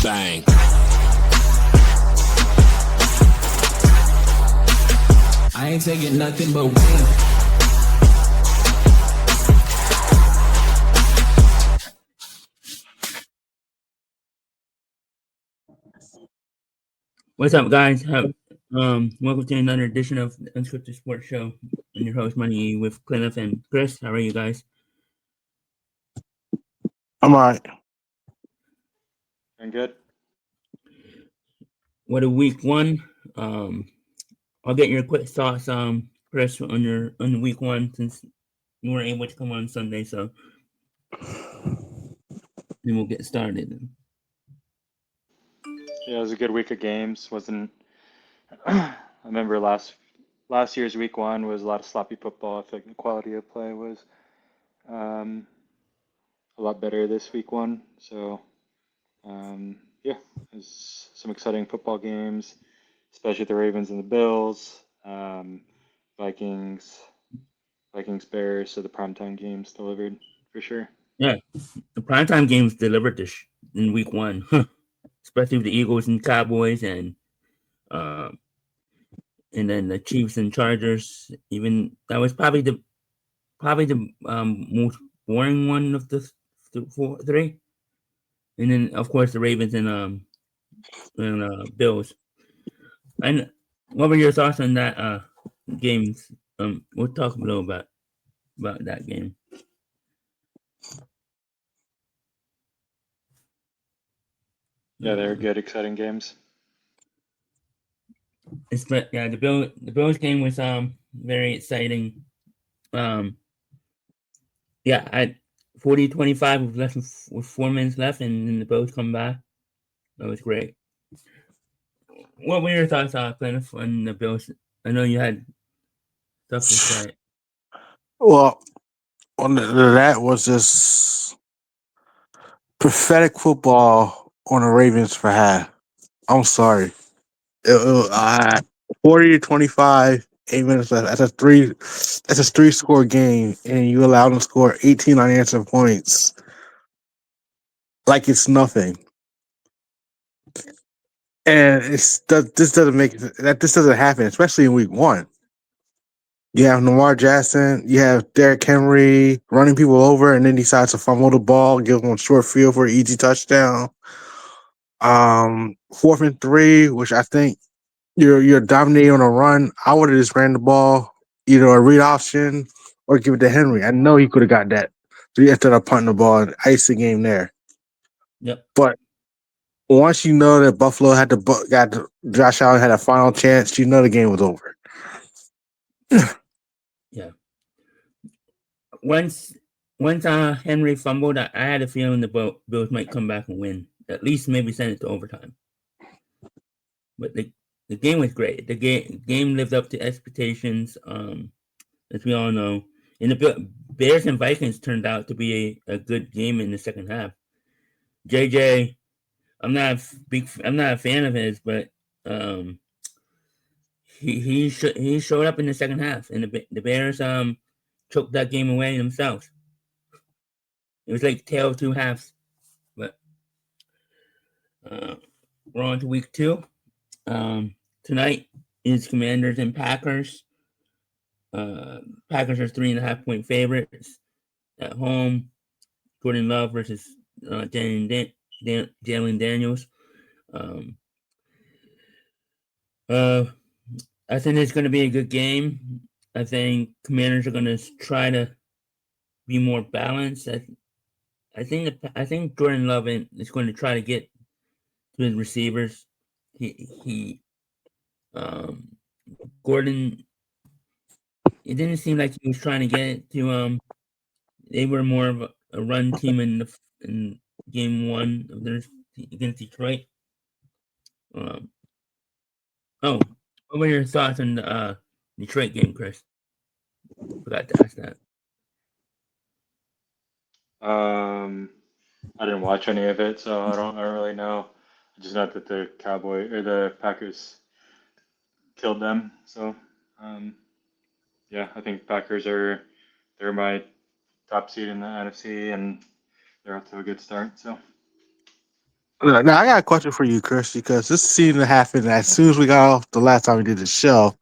Bang. I ain't taking nothing but win. What's up, guys? Welcome to another edition of the Unscripted Sports Show. I'm your host, MoneyE, with Cleneth and Chris. How are you guys? I'm all right. I'm good. What a week one. I'll get your quick thoughts, Chris, on the week one, since you weren't able to come on Sunday. So then we'll get started. Yeah, it was a good week of games. Wasn't I remember last year's week one was a lot of sloppy football. I think the quality of play was um, a lot better this week one. So yeah, there's some exciting football games, especially the Ravens and the Bills, Vikings, Bears. So the primetime games delivered for sure. Yeah, the primetime games delivered this in week one, especially with the Eagles and Cowboys, uh, and then the Chiefs and Chargers. Even that was probably the most boring one of the three. And then of course the Ravens and Bills. And what were your thoughts on that games? We'll talk a little about that game. Yeah, they're good, exciting games. The Bills game was very exciting. At 40-25 with 4 minutes left, and then the Bills come back. That was great. What were your thoughts, Cleneth, on the Bills? I know you had stuff to say. Well, that was just pathetic football on the Ravens for half. I'm sorry. 40-25, 8 minutes left. That's a three-score game, and you allow them to score 18 unanswered points like it's nothing. And this doesn't happen, especially in week one. You have Lamar Jackson, you have Derrick Henry running people over, and then decides to fumble the ball, give them a short field for an easy touchdown. 4th and 3, which I think you're dominating on a run. I would have just ran the ball, either a read option or give it to Henry. I know he could have got that. So you ended up punting the ball and ice the game there. Yep. But once you know that Buffalo got Josh Allen had a final chance, you know the game was over. Yeah. Once Henry fumbled, I had a feeling the Bills might come back and win. At least maybe send it to overtime. But the game was great. The game lived up to expectations, as we all know. And the Bears and Vikings turned out to be a good game in the second half. JJ, I'm not a fan of his, but he showed up in the second half, and the Bears choked that game away themselves. It was like tale of two halves. But we're on to week two. Tonight is Commanders and Packers. Packers are 3.5-point favorites at home. Jordan Love versus Jalen Daniels. I think it's going to be a good game. I think Commanders are going to try to be more balanced. I think Jordan Love is going to try to get to his receivers. Gordon. It didn't seem like he was trying to get it to. They were more of a run team in game one of theirs against Detroit. What were your thoughts on the Detroit game, Chris? Forgot to ask that. I didn't watch any of it, so I don't really know. I just know that the the Packers killed them. So yeah, I think they're my top seed in the NFC, and they're off to a good start. So Now, I got a question for you, Chris, because this seemed to happen as soon as we got off the last time we did the show.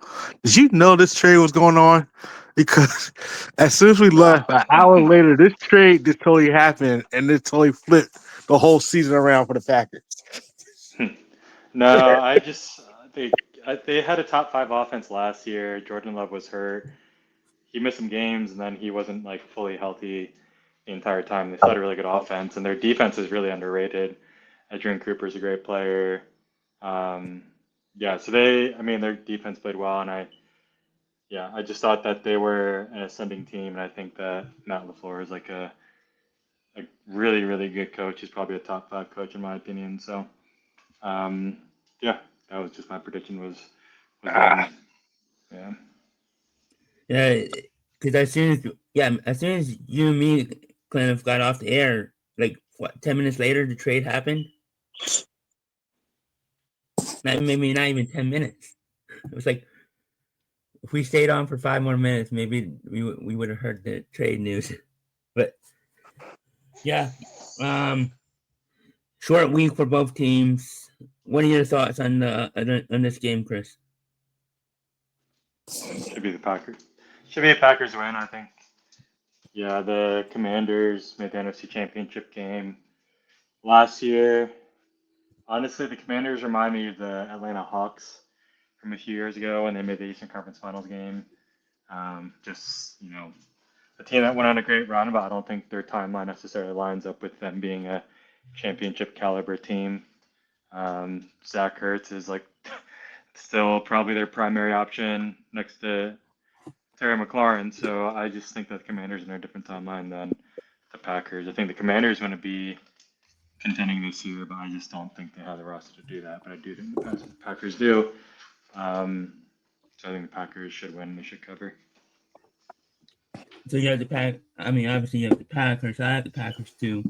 Did you know this trade was going on? Because as soon as we left, an hour later, this trade just totally happened, and it totally flipped the whole season around for the Packers. No, I just they had a top five offense last year. Jordan Love was hurt. He missed some games, and then he wasn't like fully healthy the entire time. They still had a really good offense, and their defense is really underrated. Adrian Cooper's a great player. Um, yeah, so I mean, their defense played well, and I just thought that they were an ascending team, and I think that Matt LaFleur is like a really, really good coach. He's probably a top five coach in my opinion. So, um, yeah, that was just my prediction was them. Yeah. Yeah, because as soon as you and me, Cleneth, got off the air, like what, 10 minutes later, the trade happened. Maybe not even 10 minutes. It was like if we stayed on for 5 more minutes, maybe we would have heard the trade news. But yeah, short week for both teams. What are your thoughts on this game, Chris? Should be the Packers. Should be a Packers win, I think. Yeah, the Commanders made the NFC Championship game last year. Honestly, the Commanders remind me of the Atlanta Hawks from a few years ago when they made the Eastern Conference Finals game. Just, a team that went on a great run, but I don't think their timeline necessarily lines up with them being a championship caliber team. Zach Ertz is like still probably their primary option next to Terry McLaurin. So I just think that the Commanders are in a different timeline than the Packers. I think the Commanders are going to be contending this year, but I just don't think they have the roster to do that. But I do think the Packers do. So I think the Packers should win. They should cover. So you have the Pack. I mean, obviously you have the Packers. I have the Packers too.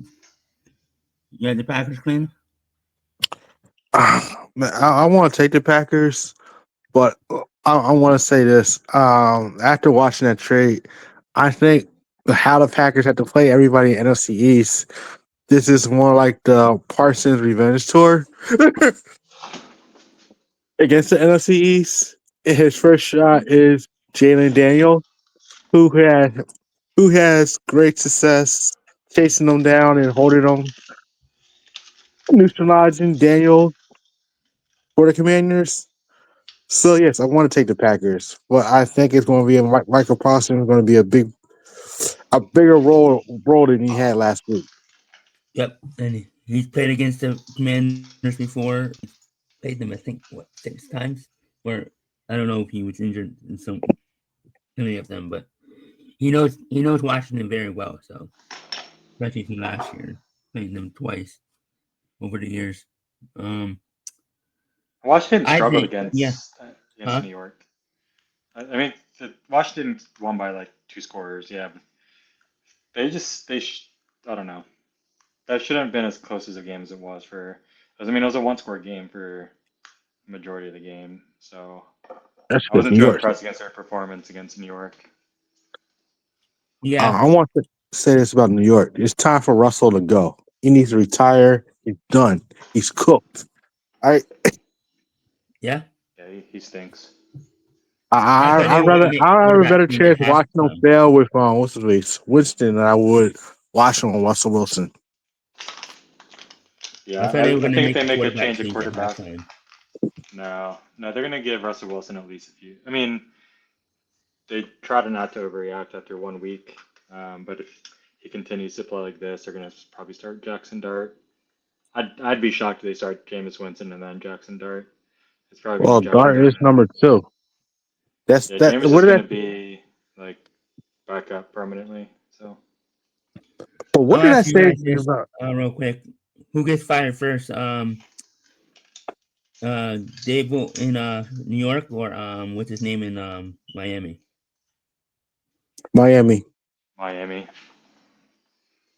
You have the Packers, Clean. Man, I want to take the Packers, but I want to say this. After watching that trade, I think how the Packers have to play everybody in NFC East. This is more like the Parsons revenge tour against the NFC East. And his first shot is Jalen Daniels, who has great success chasing them down and holding them, neutralizing Daniel for the Commanders. So yes, I want to take the Packers, but I think it's going to be Michael Parsons is going to be a bigger role than he had last week. Yep, and he's played against the Commanders before. He's played them, I think, 6 times. Or I don't know if he was injured in so many of them, but he knows Washington very well. So especially from last year, playing them twice over the years. Washington I struggled think, yeah, huh? New York. I mean, Washington won by like two scorers. Yeah, but I don't know. That shouldn't have been as close as a game as it was for. I mean, it was a one-score game for the majority of the game, so That's I because wasn't New too York. impressed against their performance against New York. Yeah, I want to say this about New York. It's time for Russell to go. He needs to retire. He's done. He's cooked. I yeah. Yeah, he stinks. I thought they I were going to rather make I have a quarterback better change at chance watching him halftime. fail with what's his face Winston than I would watching on Russell Wilson. I Yeah, thought they were I going to think if make they a make a quarterback change at change at quarterback, halftime. no, they're gonna give Russell Wilson at least a few. I mean, they try to not to overreact after 1 week, but if he continues to play like this, they're gonna probably start Jackson Dart. I'd be shocked if they start Jameis Winston and then Jackson Dart. It's probably gonna be Well, Jackson Dart Dart. is number two. That's Yeah, that. Jameis What is did gonna that? be like back up permanently. So But what I'll did I ask you say guys this about? real quick. Who gets fired first? Dable in New York, or what's his name in Miami? Miami. Miami,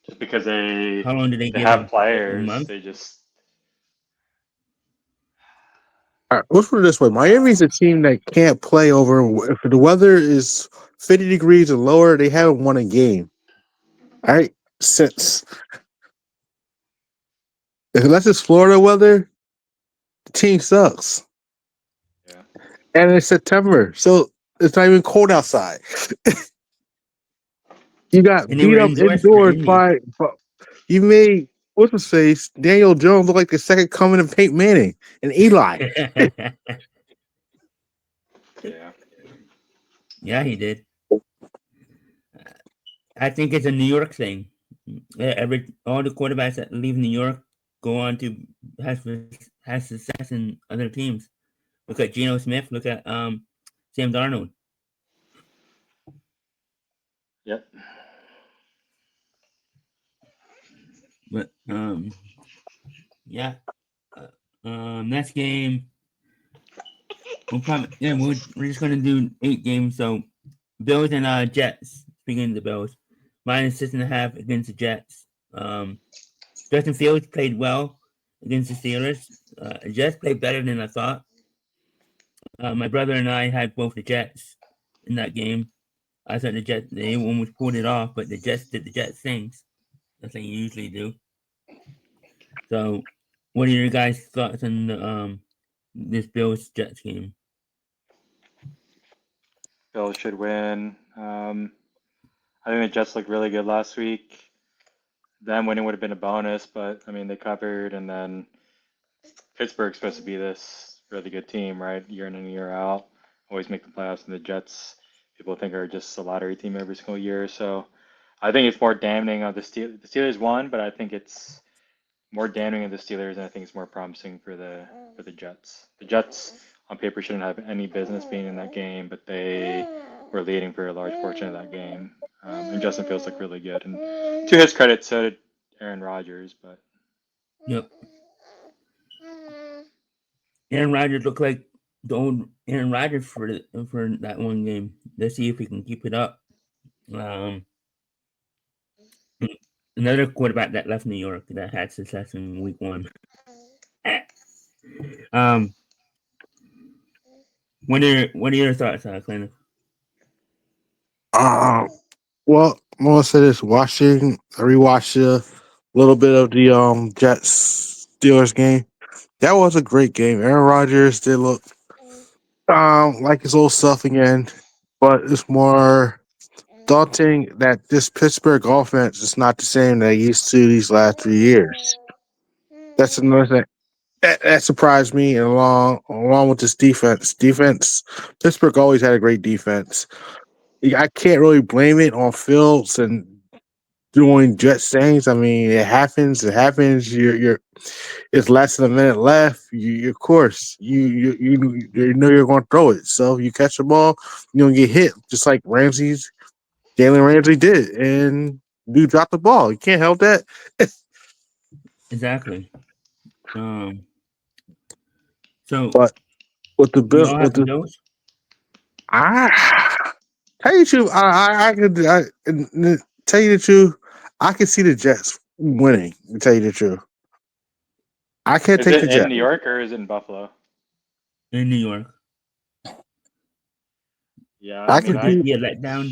just because they How long do they they give have him? A players, month? they just All right, let's put it this way: Miami's a team that can't play over. If the weather is 50 degrees or lower, they haven't won a game. All right, since unless it's Florida weather, the team sucks. Yeah. And it's September, so it's not even cold outside. You got And they beat were up indoors for indoors Indy. by you made what's his face Daniel Jones look like the second coming of Peyton Manning and Eli. Yeah. Yeah, he did. I think it's a New York thing. All the quarterbacks that leave New York go on to have success in other teams. Look at Geno Smith. Look at Sam Darnold. Yep. But yeah. Next game we're just gonna do 8 games. So Bills and Jets. Speaking of the Bills, -6.5 against the Jets. Justin Fields played well against the Steelers. Jets played better than I thought. My brother and I had both the Jets in that game. I thought the Jets they almost pulled it off, but the Jets did the Jets things. That's what you usually do. So, what are your guys' thoughts on this Bills Jets game? Bills should win. I think the Jets looked really good last week. Them winning would have been a bonus, but I mean they covered, and then Pittsburgh's supposed to be this really good team, right? Year in and year out, always make the playoffs, and the Jets people think are just a lottery team every single year. So I think it's more damning of the Steelers. The Steelers won, but I think it's more damning of the Steelers, and I think it's more promising for the Jets. The Jets on paper shouldn't have any business being in that game, but they were leading for a large portion of that game. And Justin Fields looked really good, and to his credit, so did Aaron Rodgers. But Yep. Aaron Rodgers looked like the old Aaron Rodgers for that one game. Let's see if he can keep it up. Um, Another quarterback that left New York that had success in Week 1. Um, what are your thoughts, Cleneth? Well, I'm gonna say this: I rewatched a little bit of the Jets Steelers game. That was a great game. Aaron Rodgers did look like his old self again, but it's more daunting that this Pittsburgh offense is not the same that it used to these last 3 years. That's another thing that surprised me, and along with this defense. Pittsburgh always had a great defense. I can't really blame it on Fields and doing Jets things. I mean, it happens. It happens. You're. It's less than a minute left. Of course, you know you're going to throw it. So if you catch the ball, you're going to get hit, just like Jalen Ramsey did, and dude dropped the ball. You can't help that. Exactly. So But with the we bill, all with have the the Bills. tell you the truth, tell you the truth, I can see the Jets winning. To tell you the truth, I can't is take it the in Jets. New York or is it in Buffalo? In New York. Yeah, I I mean, can Could this see. be a letdown?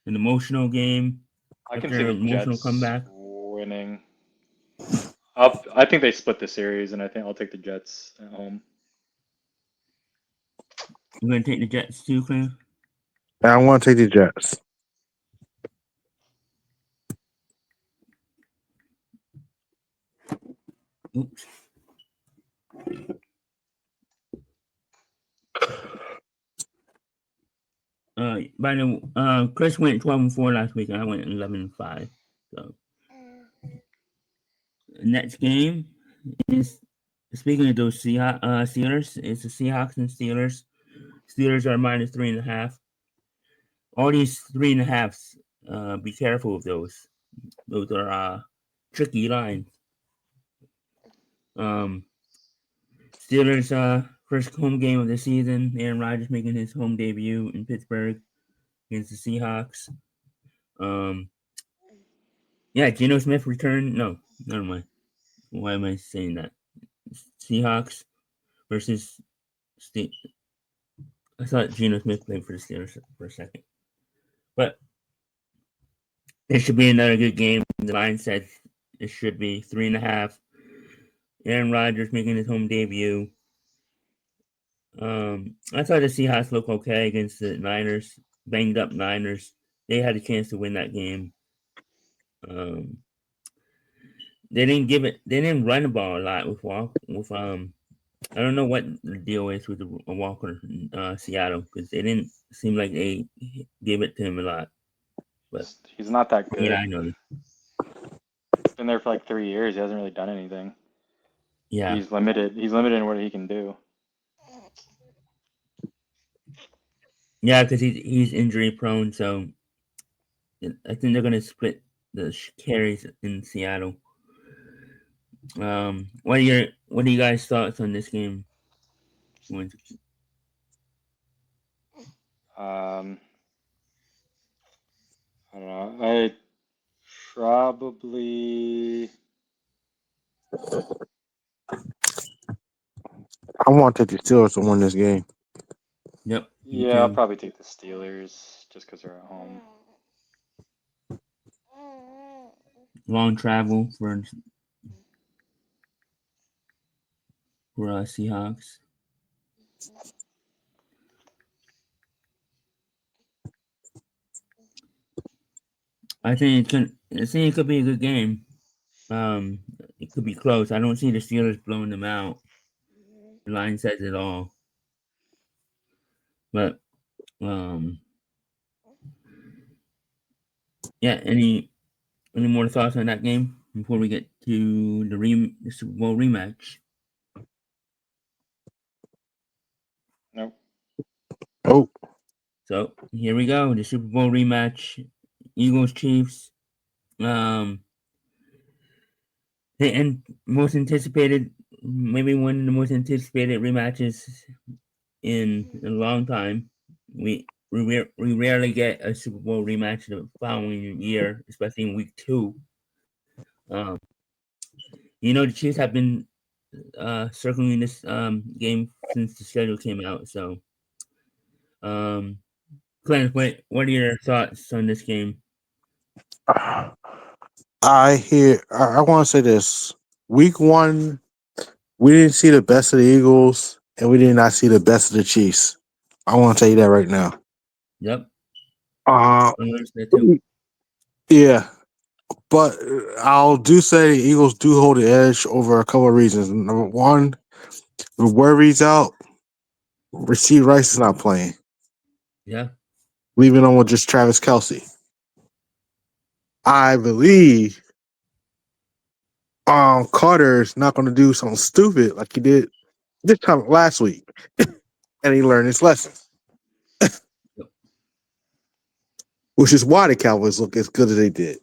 An emotional game I can see after the an emotional Jets comeback? winning. I think they split the series, and I think I'll take the Jets at home. You're going to take the Jets too, Clem? I want to take the Jets. Oops. By the Chris went 12-4 last week, and I went 11-5. So next game is speaking of those Steelers, it's the Seahawks and Steelers. Steelers are -3.5. All these 3.5s, be careful of those. Those are tricky lines. Steelers first home game of the season. Aaron Rodgers making his home debut in Pittsburgh against the Seahawks. Yeah, Geno Smith returned. No, never mind. Why am I saying that? Seahawks versus Ste I thought Geno Smith played for the Steelers for a second. But it should be another good game. The line said it should be. 3.5. Aaron Rodgers making his home debut. I thought the Seahawks looked okay against the Niners, banged up Niners. They had a chance to win that game. They didn't give it. They didn't run the ball a lot with I don't know what the deal is with the Walker Seattle, because they didn't seem like they gave it to him a lot. But He's not that yeah, good. I know. He's been there for like 3 years. He hasn't really done anything. Yeah, He's limited. He's limited in what he can do. yeah, because he's injury prone. So I think they're gonna split the carries in Seattle. What are you guys' thoughts on this game? Um, I don't know. I probably. I want to take the Steelers to win this game. Yep, me Yeah, I'll too. probably take the Steelers just because they're at home. Long travel for Seahawks. I think it could be a good game. It could be close. I don't see the Steelers blowing them out. The line says it all. But yeah. Any more thoughts on that game before we get to the Super Bowl rematch? Nope. Oh, So here we go. The Super Bowl rematch. Eagles Chiefs. Um, and most anticipated, maybe one of the most anticipated rematches in a long time. We rarely get a Super Bowl rematch the following year, especially in week 2. Um, the Chiefs have been circling this game since the schedule came out. So, Cleneth, what are your thoughts on this game? I want to say this. Week 1, we didn't see the best of the Eagles, and we did not see the best of the Chiefs. I want to tell you that right now. Yep, Uh, I noticed that too. yeah, but I'll do say the Eagles do hold the edge over a couple of reasons. Number one, the worries out. Rasheed Rice is not playing, Yeah, leaving on with just Travis Kelce. I believe Carter is not going to do something stupid like he did this time last week, and he learned his lesson, which is why the Cowboys look as good as they did.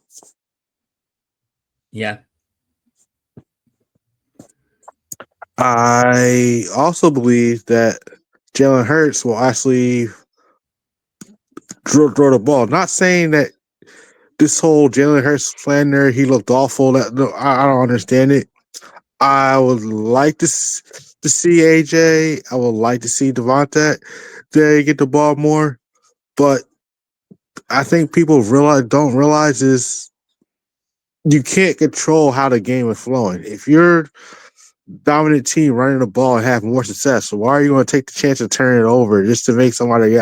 yeah, I also believe that Jalen Hurts will actually throw the ball. Not saying that this whole Jalen Hurts slander, he looked awful. No, I don't understand it. I would like to see AJ. I would like to see Devontae they get the ball more, but I think people don't realize is you can't control how the game is flowing. If you're dominant team running the ball and have more success, so why are you going to take the chance of turning it over just to make somebody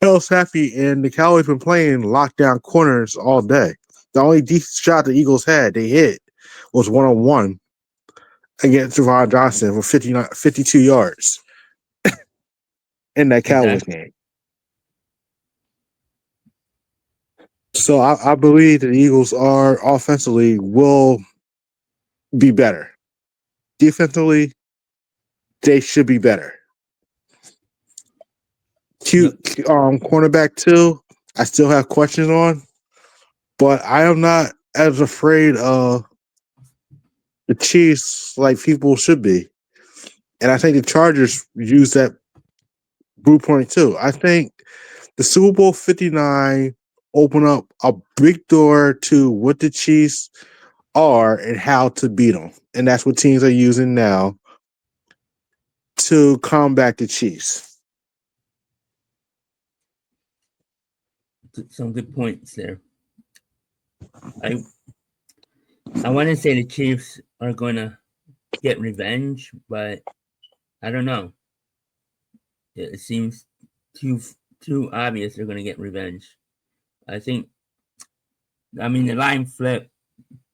else happy? And the Cowboys been playing lockdown corners all day. The only decent shot the Eagles had they hit was 1-on-1 against Javon Johnson for 52 yards in that Cowboys exactly. game. So I believe the Eagles are offensively will be better. Defensively, they should be better. Yep. Cornerback 2, I still have questions on, but I am not as afraid of the Chiefs like people should be. And I think the Chargers use that blueprint too. I think the Super Bowl 59 open up a big door to what the Chiefs are and how to beat them. And that's what teams are using now to combat the Chiefs. Some good points there. I I want to say the Chiefs are going to get revenge, but I don't know. It seems too obvious they're going to get revenge. I think. I mean, the line flip.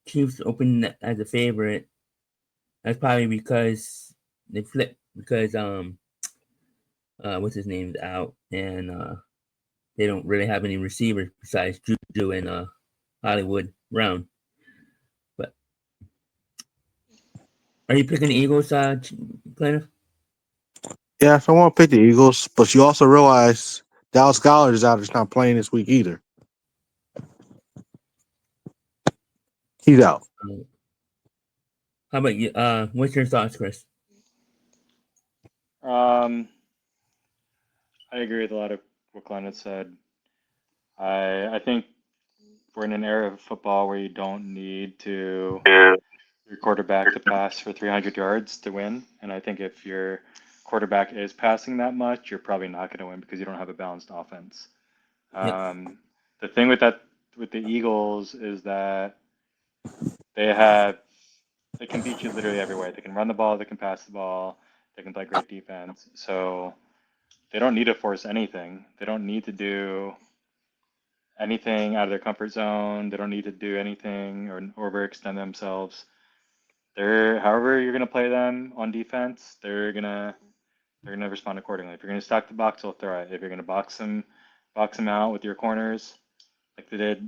Chiefs opened as a favorite. That's probably because they flipped because what's his name's out and they don't really have any receivers besides Juju and Hollywood Brown. But are you picking the Eagles, Cleneth? Yeah, I want to pick the Eagles, but you also realize Dallas Goddard is out. He's not playing this week either. He's out. How about you? What's your thoughts, Chris? I agree with a lot of what Glenn had said. I think we're in an era of football where you don't need to your quarterback to pass for 300 yards to win. And I think if your quarterback is passing that much, you're probably not going to win because you don't have a balanced offense. Yep. The thing with the Eagles is that they can beat you literally everywhere. They can run the ball, they can pass the ball, they can play great defense. So they don't need to force anything. They don't need to do anything out of their comfort zone. They don't need to do anything or overextend themselves. However you're gonna play them on defense, they're gonna respond accordingly. If you're gonna stack the box, they'll throw it. If you're gonna box them out with your corners, like they did,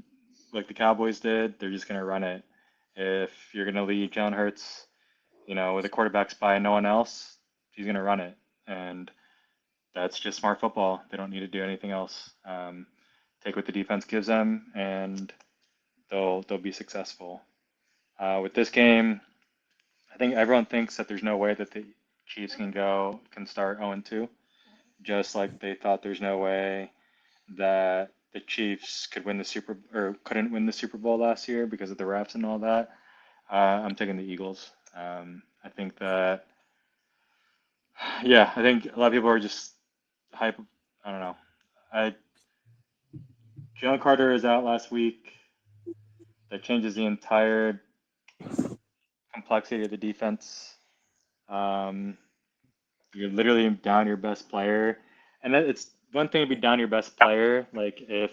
like the Cowboys did, they're just gonna run it. If you're gonna leave Jalen Hurts, with a quarterback spy and no one else, he's gonna run it, and that's just smart football. They don't need to do anything else. Take what the defense gives them, and they'll be successful. With this game, I think everyone thinks that there's no way that the Chiefs can start 0-2, just like they thought there's no way that the Chiefs couldn't win the Super Bowl last year because of the refs and all that. I'm taking the Eagles. I think that, yeah, I think a lot of people are just hype. I don't know. Jalen Carter is out last week. That changes the entire complexity of the defense. You're literally down your best player, and it's one thing to be down your best player, like if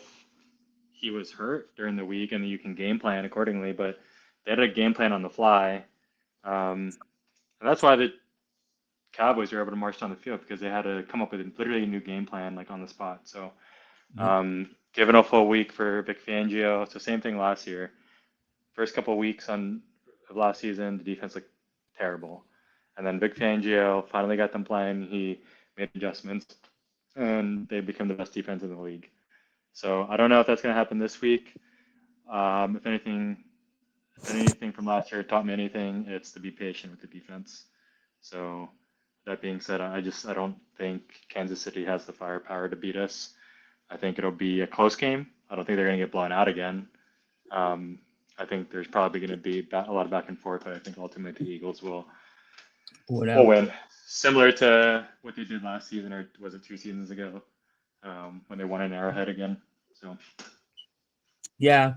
he was hurt during the week, and you can game plan accordingly. But they had a game plan on the fly, and that's why the Cowboys were able to march down the field because they had to come up with literally a new game plan like on the spot. So, given a full week for Vic Fangio, so same thing last year. First couple of weeks of last season, the defense looked terrible. And then Vic Fangio finally got them playing. He made adjustments, and they become the best defense in the league. So I don't know if that's going to happen this week. If anything from last year taught me anything, it's to be patient with the defense. So that being said, I don't think Kansas City has the firepower to beat us. I think it'll be a close game. I don't think they're going to get blown out again. I think there's probably going to be a lot of back and forth, but I think ultimately the Eagles will win. Similar to what they did last season, or was it 2 seasons ago, when they won an Arrowhead again. So, yeah,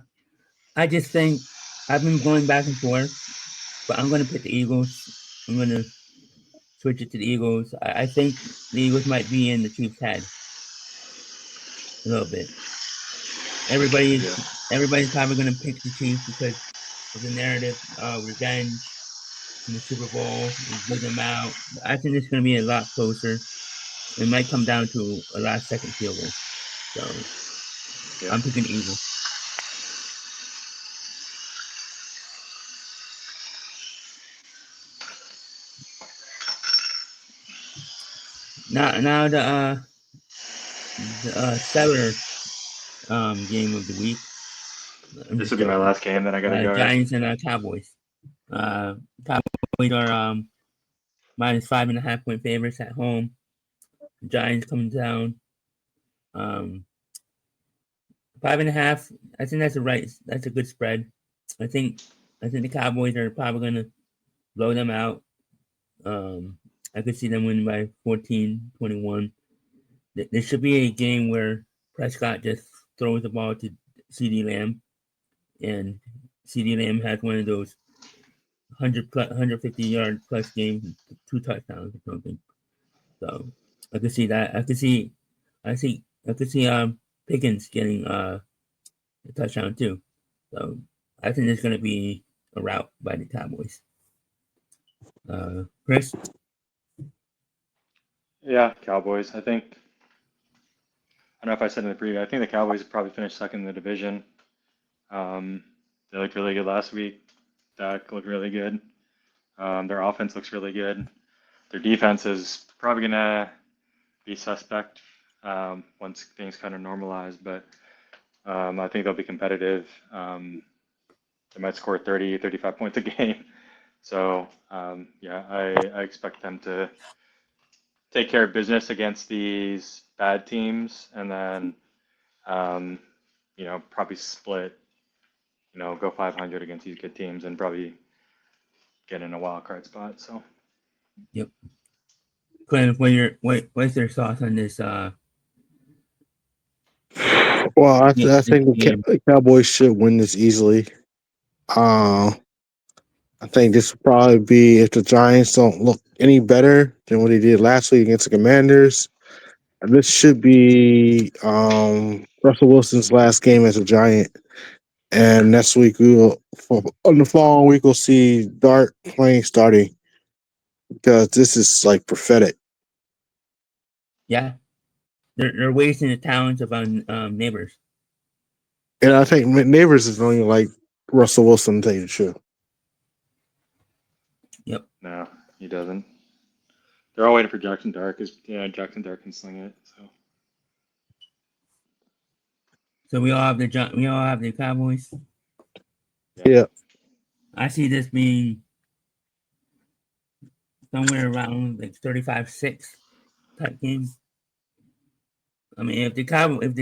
I just think I've been going back and forth, but I'm going to pick the Eagles. I'm going to switch it to the Eagles. I think the Eagles might be in the Chiefs' head a little bit. Everybody's probably going to pick the Chiefs because of the narrative, revenge in the Super Bowl. We blew them out. I think it's going to be a lot closer. It might come down to a last-second field goal. So I'm picking Eagles. Now the Stellar game of the week. this will be my last game. Then I gotta go. Giants and Cowboys. Cowboys are minus 5.5-point favorites at home. Giants coming down. 5.5. I think that's a good spread. I think the Cowboys are probably gonna blow them out. I could see them winning by 14-21. There should be a game where Prescott just throws the ball to CeeDee Lamb and CeeDee Lamb has one of those 150-yard plus games, 2 touchdowns or something. So I could see that. I could see Pickens getting a touchdown too. So I think there's going to be a rout by the Cowboys. Chris? Yeah, Cowboys. I think, I don't know if I said in the preview, I think the Cowboys would probably finish second in the division. They looked really good last week. Dak looked really good. Their offense looks really good. Their defense is probably going to be suspect once things kind of normalize, but I think they'll be competitive. They might score 30, 35 points a game. So, yeah, I expect them to take care of business against these bad teams and then, probably split, go 500 against these good teams and probably get in a wild card spot. So, Yep. Cleneth, what's your thoughts on this? Well, I This think game? the Cowboys should win this easily. I think this will probably be if the Giants don't look any better than what they did last week against the Commanders. This should be Russell Wilson's last game as a Giant. And next week on the following week we'll see Dart playing starting because this is like prophetic. Yeah, they're wasting the talents of our neighbors. And I think Neighbors is only like Russell Wilson, to tell you the truth. Yep. no, he doesn't. They're all waiting for Jackson Dart because Jackson Dart can sling it. So we all have the Cowboys. Yeah. I see this being somewhere around like 35-6 type game. I mean, if the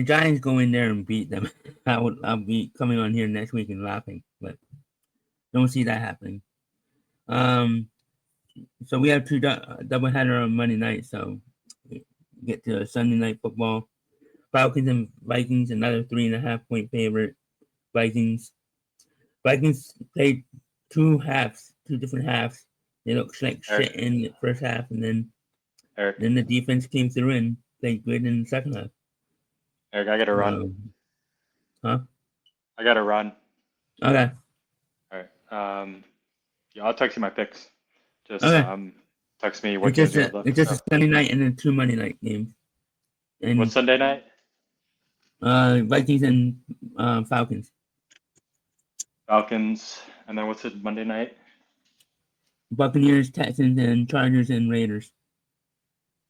Giants go in there and beat them, I'll be coming on here next week and laughing, but don't see that happening. So we have two doubleheader on Monday night. So we get to Sunday night football. Falcons and Vikings, another 3.5-point favorite. Vikings played two different halves. They looked like shit in the first half, and then Eric, the defense came through and played good in the second half. Eric, I got to run. Huh? I got to run. Okay. All right. Yeah, I'll text you my picks. Just Okay. text me what It's games just you have left. it's just a Sunday night and then 2 Monday night games. And What's Sunday night? Vikings and Falcons. Falcons. And then what's it Monday night? Buccaneers, Texans, and Chargers and Raiders.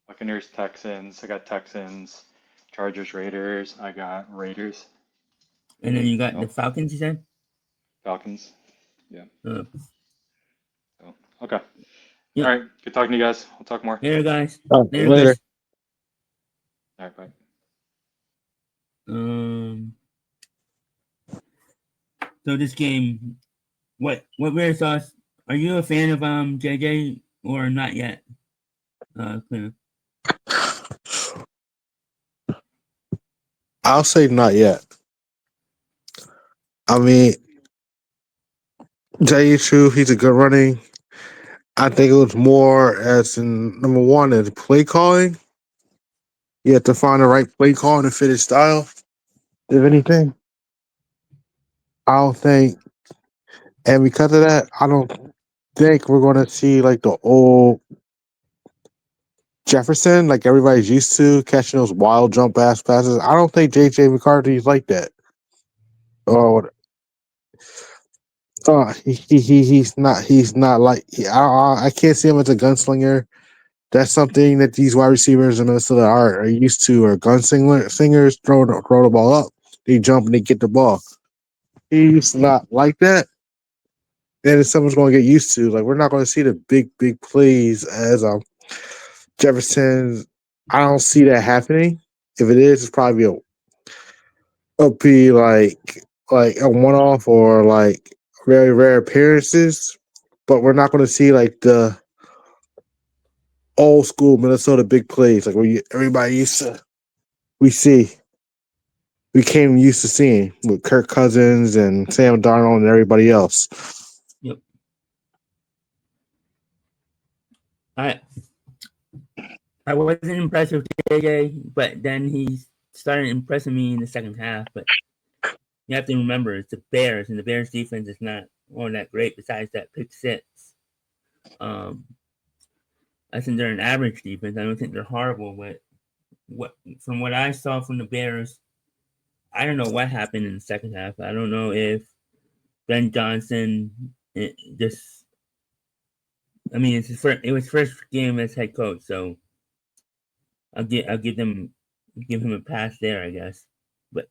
Buccaneers, Texans. I got Texans. Chargers, Raiders. I got Raiders. And then you got the Falcons, you said? Falcons. Yeah. Oh. Okay. Yep. All right. Good talking to you guys. We'll talk more. Later, guys. Later. Guys. All right. Bye. So this game, what were your thoughts? Are you a fan of JJ or not yet? Cleneth? I'll say not yet. I mean, tell you the truth, he's a good running. I think it was more as in number one as play calling. You have to find the right play call to fit his style. If anything, I don't think, and because of that, I don't think we're going to see like the old Jefferson, like everybody's used to, catching those wild jump ass passes. I don't think JJ McCarthy is like that. Or he's not like I can't see him as a gunslinger. That's something that these wide receivers in Minnesota are used to, or singers throw the ball up. They jump and they get the ball. He's not like that. And it's someone's going to get used to. Like, we're not going to see the big plays as Jefferson. I don't see that happening. If it is, it's probably be like a one-off or like very rare appearances. But we're not going to see like the old school Minnesota big plays like everybody used to. We see. we came used to seeing with Kirk Cousins and Sam Darnold and everybody else. Yep. I wasn't impressed with JJ, but then he started impressing me in the second half. But you have to remember, it's the Bears, and the Bears defense is not all that great. Besides that pick six, I think they're an average defense. I don't think they're horrible. But from what I saw from the Bears, I don't know what happened in the second half. I don't know if Ben Johnson just. I mean, it was first game as head coach, so I'll give him a pass there, I guess. But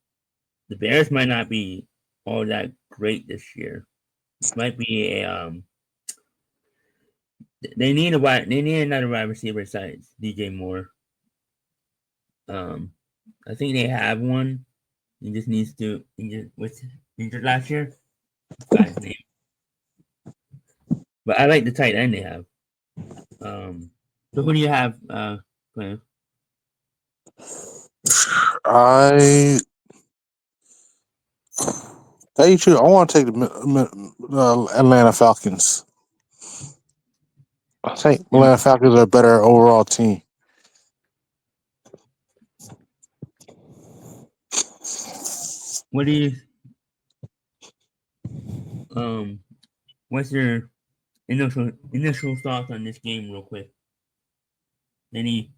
the Bears might not be all that great this year. Might be a they need another wide receiver besides DJ Moore. I think they have one. He just needs to. What's injured last year? Guy's name. But I like the tight end they have. So who do you have, Cleneth? Tell you the truth, I want to take the Atlanta Falcons. I think Atlanta Falcons are a better overall team. What do you what's your initial thoughts on this game real quick? Any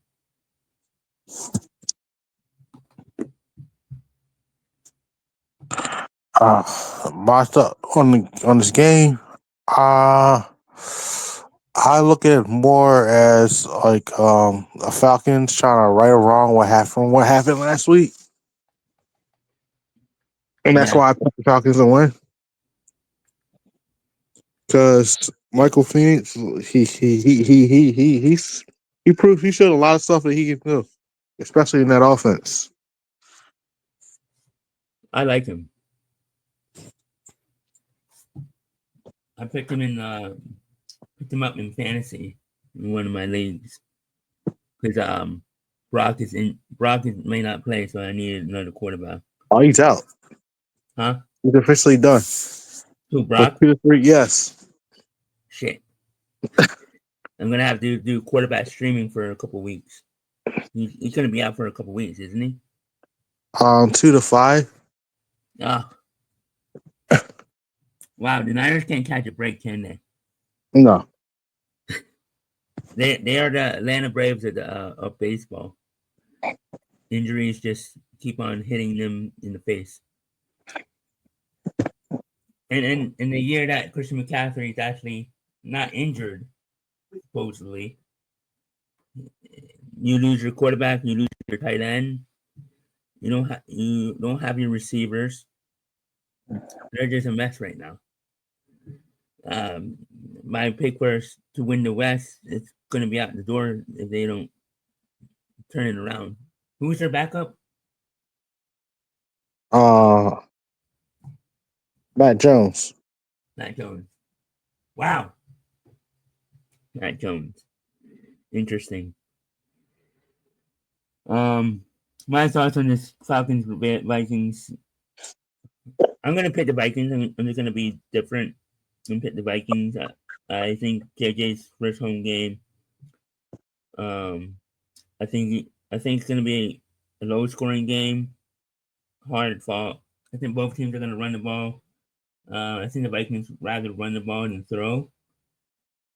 My thought on this game, I look at it more as like the Falcons trying to right or wrong what happened last week, and that's yeah, why I picked the Falcons to win. Because Michael Phoenix, he proved he showed a lot of stuff that he can do, especially in that offense. I like him. I picked him up in fantasy in one of my leagues because Brock may not play, so I needed another quarterback. Oh, he's out. Huh? He's officially done. Who, For Brock? 2 to 3, yes. Shit. I'm gonna have to do quarterback streaming for a couple weeks. He's gonna be out for a couple weeks, isn't he? 2 to 5. Oh. Wow, the Niners can't catch a break, can they? No. They are the Atlanta Braves of baseball. Injuries just keep on hitting them in the face. And in the year that Christian McCaffrey is actually not injured, supposedly, you lose your quarterback, you lose your tight end, you don't have your receivers. They're just a mess right now. My pick was to win the West. It's going to be out the door if they don't turn it around. Who's their backup? Matt Jones. Matt Jones. Wow. Matt Jones. Interesting. My thoughts on this Falcons Vikings. I'm gonna pick the Vikings. I'm just gonna be different and pick the Vikings. I think JJ's first home game. I think it's gonna be a low scoring game, hard fought. I think both teams are gonna run the ball. I think the Vikings rather run the ball than throw.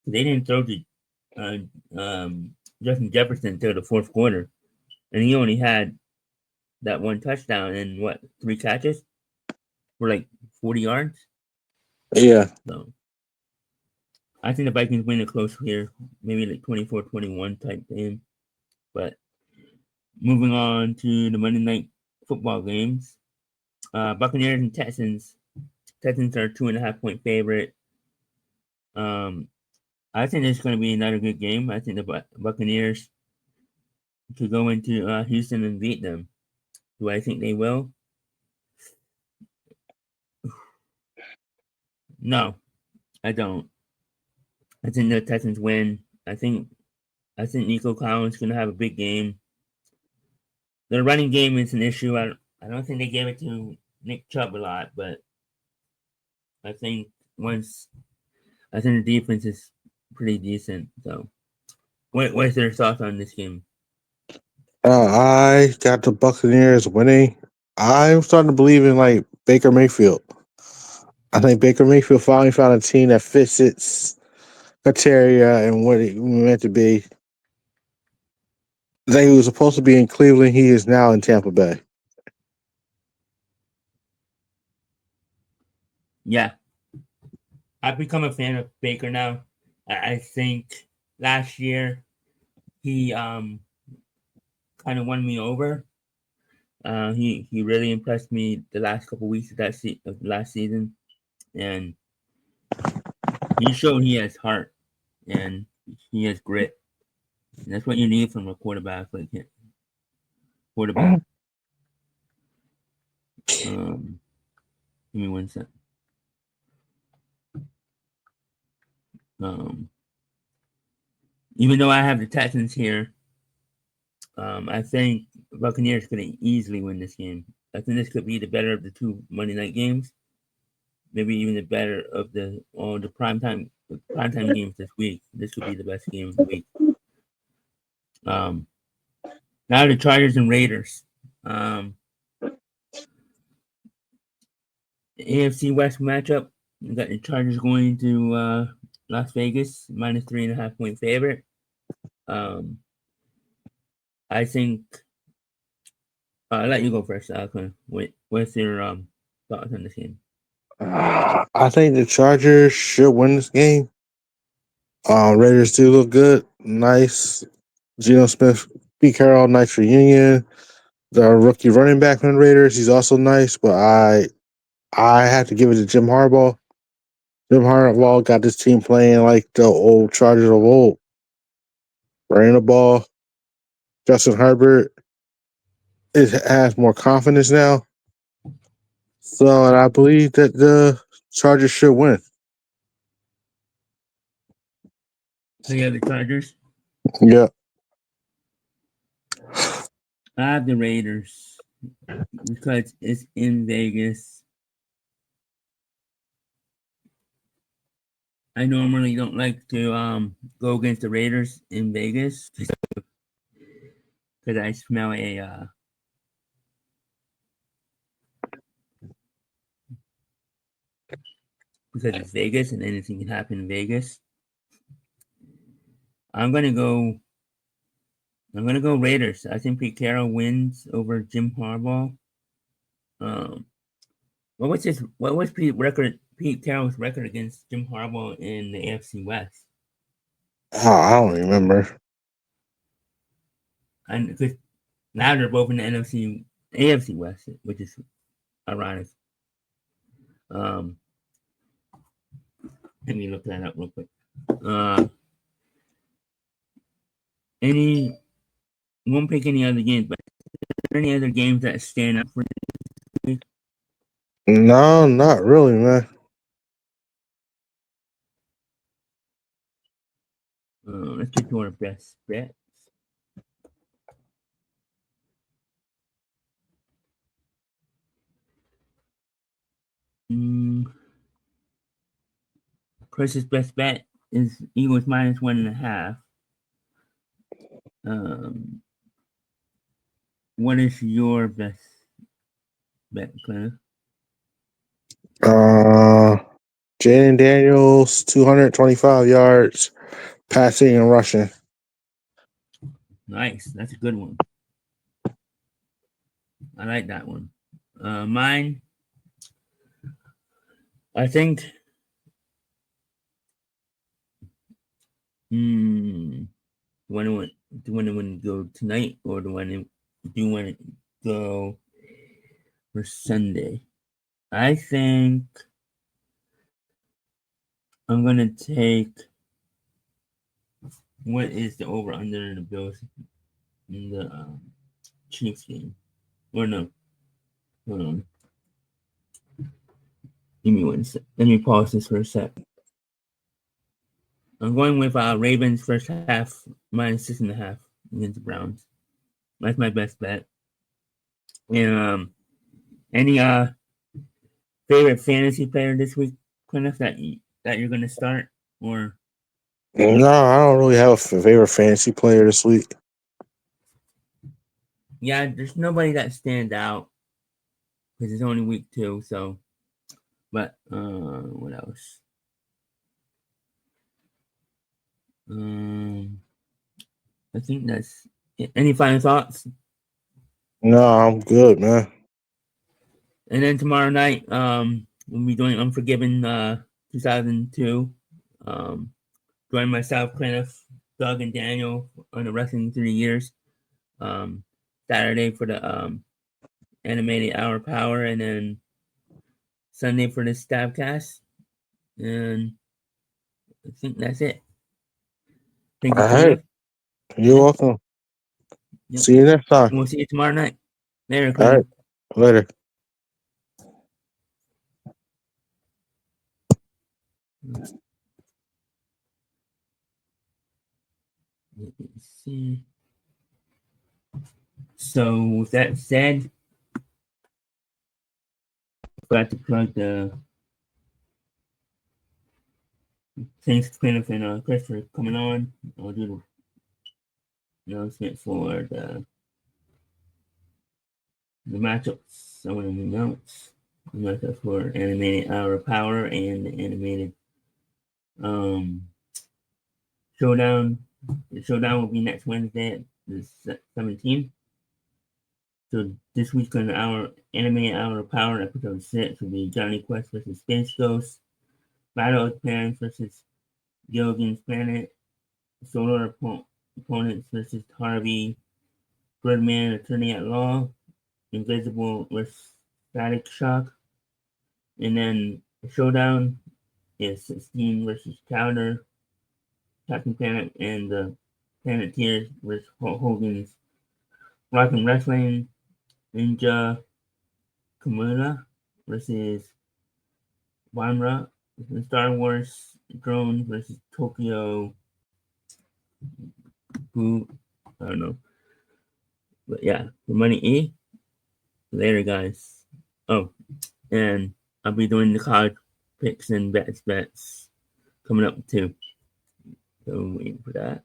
They didn't throw to Justin Jefferson until the fourth quarter, and he only had that one touchdown and 3 catches for like 40 yards. Yeah. So I think the Vikings win it close here, maybe like 24-21 type game. But moving on to the Monday night football games, Buccaneers and Texans. Texans are 2.5 point favorite. I think it's going to be another good game. I think the Buccaneers could go into Houston and beat them. Do I think they will? No, I don't. I think the Texans win. I think Nico Collins is going to have a big game. Their running game is an issue. I don't think they gave it to Nick Chubb a lot, but I think the defense is pretty decent. So, what's your thoughts on this game? I got the Buccaneers winning. I'm starting to believe in like Baker Mayfield. I think Baker Mayfield finally found a team that fits its criteria and what it meant to be. I think he was supposed to be in Cleveland. He is now in Tampa Bay. Yeah, I've become a fan of Baker now. I think last year he kind of won me over. He really impressed me the last couple weeks of of last season, and he showed he has heart and he has grit. And that's what you need from a quarterback like him. Quarterback. Give me one sec. Even though I have the Texans here, I think Buccaneers could easily win this game. I think this could be the better of the two Monday night games. Maybe even the better of the primetime games this week. This could be the best game of the week. Now the Chargers and Raiders. The AFC West matchup. We got the Chargers going to Las Vegas, minus 3.5 point favorite. I think I'll let you go first, Alcon. What's your thoughts on this game? I think the Chargers should win this game. Raiders do look good. Nice. Geno Smith, Pete Carroll, nice reunion. The rookie running back from the Raiders, he's also nice, but I have to give it to Jim Harbaugh. Jim Harbaugh got this team playing like the old Chargers of old. Running the ball. Justin Herbert has more confidence now. So, and I believe that the Chargers should win. So you have the Chargers? Yeah. I have the Raiders because it's in Vegas. I normally don't like to go against the Raiders in Vegas because I smell because it's Vegas and anything can happen in Vegas. I'm gonna go Raiders. I think Pete Carroll wins over Jim Harbaugh. What was Pete Carroll's record against Jim Harbaugh in the AFC West? Oh, I don't remember. And because now they're both in the AFC West, which is ironic. Let me look that up real quick. Won't pick any other games, but any other games that stand up for you? No, not really, man. Let's pick your best bets. Chris's best bet is Eagles minus 1.5. What is your best bet, Cleneth? Jaden Daniels, 225 yards, passing and rushing. Nice. That's a good one. I like that one. Mine, I think. Do you want to go tonight, or do you want to go for Sunday? I think I'm gonna take. What is the over under the Bills in the Chiefs game? Or no? Hold on. Give me one sec. Let me pause this for a sec. I'm going with Ravens first half minus 6.5 against the Browns. That's my best bet. And Any favorite fantasy player this week, Cleneth, that you're gonna start? Or No, I don't really have a favorite fantasy player this week. yeah, there's nobody that stands out because it's only week 2. So, but what else? I think that's it. Any final thoughts? No, I'm good, man. And then tomorrow night, we'll be doing Unforgiven 2002. Join myself, Cleneth, Doug, and Daniel on the Wrestling 3 Years. Saturday for the animated Hour Power, and then Sunday for the Stabcast. And I think that's it. Thank you, All right. Cleneth. You're welcome. Yep. See you next time. We'll see you tomorrow night. Later, All Cleneth. right. Later. Let me see. So with that said, forgot to plug the thanks to Cleneth and Chris for coming on. I'll do the announcement for the matchups. I want to announce the matchups for animated Hour Power and the animated showdown. The showdown will be next Wednesday at the 17th. So this week on our animated Hour Power episode 6 will be Johnny Quest versus Space Ghost, Battle of Parents versus Gilligan's Planet, Solar Opponents versus Harvey, Birdman Attorney at Law, Invisible versus Static Shock, and then the showdown is 16 versus Chowder, Captain Planet, and the Planeteers versus Hulk Hogan's Rock and Wrestling, Ninja Kimura versus Wanra, Star Wars Drone versus Tokyo Boo. I don't know. But yeah, for MoneyE. Later, guys. Oh, and I'll be doing the college picks and bets coming up too. So waiting for that.